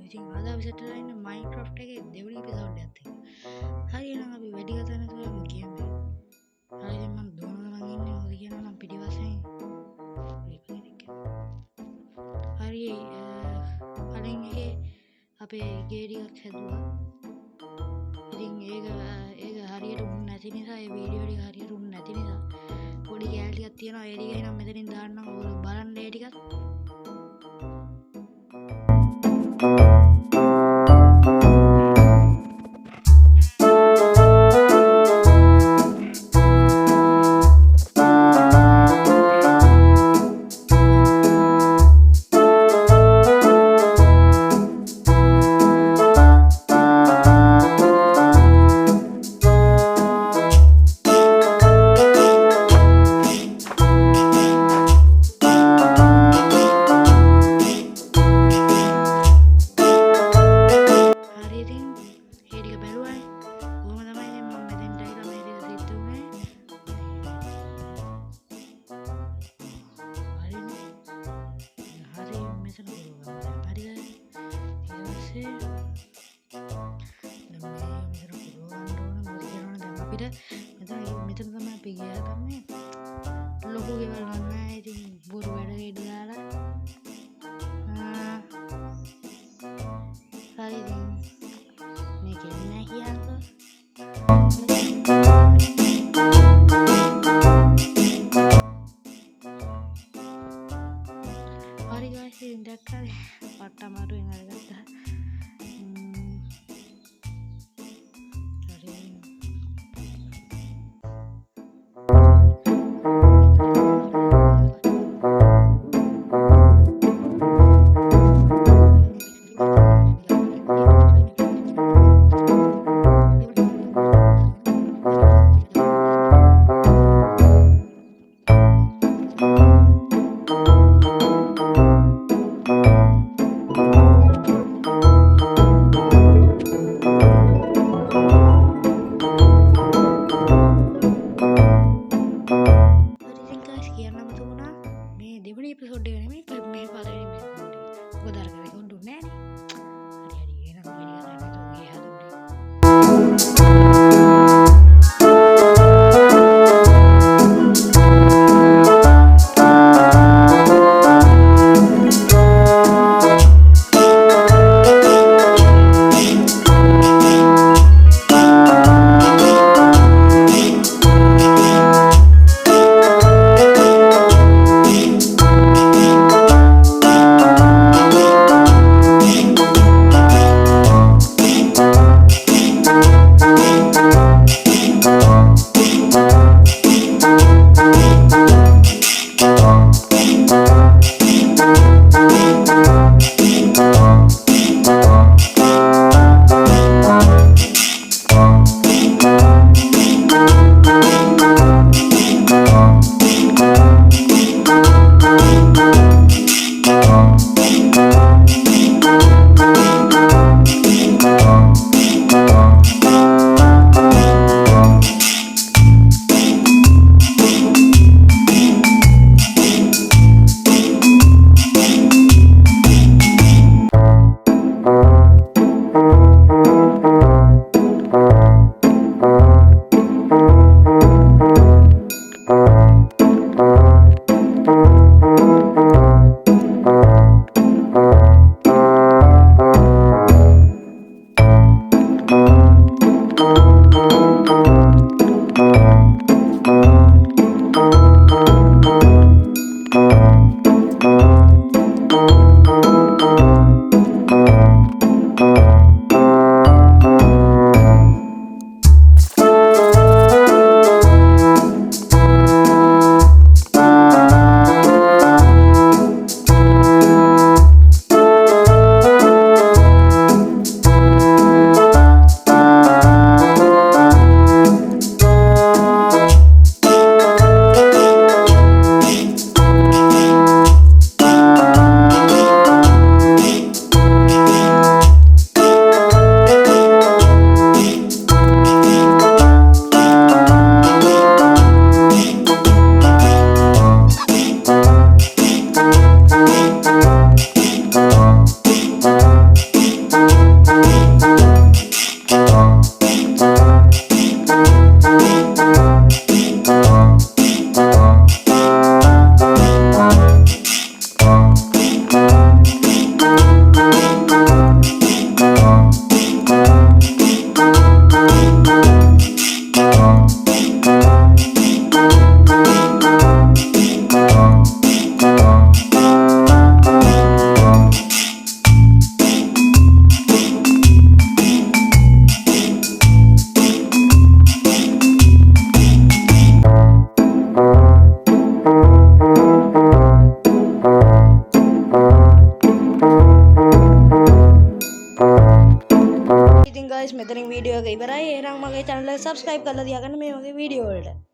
ඉතින් අද අපි සෙට් වෙලා ඉන්නේ Minecraft එකේ දෙවෙනි එපිසෝඩ් එකත් එක්ක. හරි එහෙනම් අපි වැඩි කතා නැතුව යමු ගේම් එක. හරි දැන් මම දුවනවා ඉන්නේ මොකද කියනවා නම් පිටිපස්සෙන් හරි කලින් එකේ අපේ ගේ ටිකක් හැදුවා. ඉතින් ඒක හරියට උන්නේ නැති නිසා ඒ වීඩියෝ ටික හරියට උන්නේ නැති නිසා පොඩි කැලේ ටිකක් තියෙනවා. ඒ ටික එහෙනම් මෙතනින් දාන්නම්. ඔයගොල්ලෝ බලන්න ඒ ටිකත්. මෙතන තමයි අපි ගියා තමයි ලොකු ගෙවල් ගන්න. ඉතින් බොරු වැඩ ගෙඩ දාලා හරි ඉතින් මේක එන්නේ කියන්නකෝ. හරි guys ඉතින් දැක්කද පට්ට අමාරුවෙන් අරගත්තා. දෙවෙනි එපිසෝඩ් එක නෙමෙයි මේ පළවෙනි එපිසෝඩ් එක. මොකද අර කරේ කොන්දුන්නේ නෑනේ. හරි එහෙනම් වැඩි කතා නැතුව ගියේ හදන්නේ. මගේ channel එක subscribe කරලා තියාගන්න මේ වගේ වීඩියෝ වලට.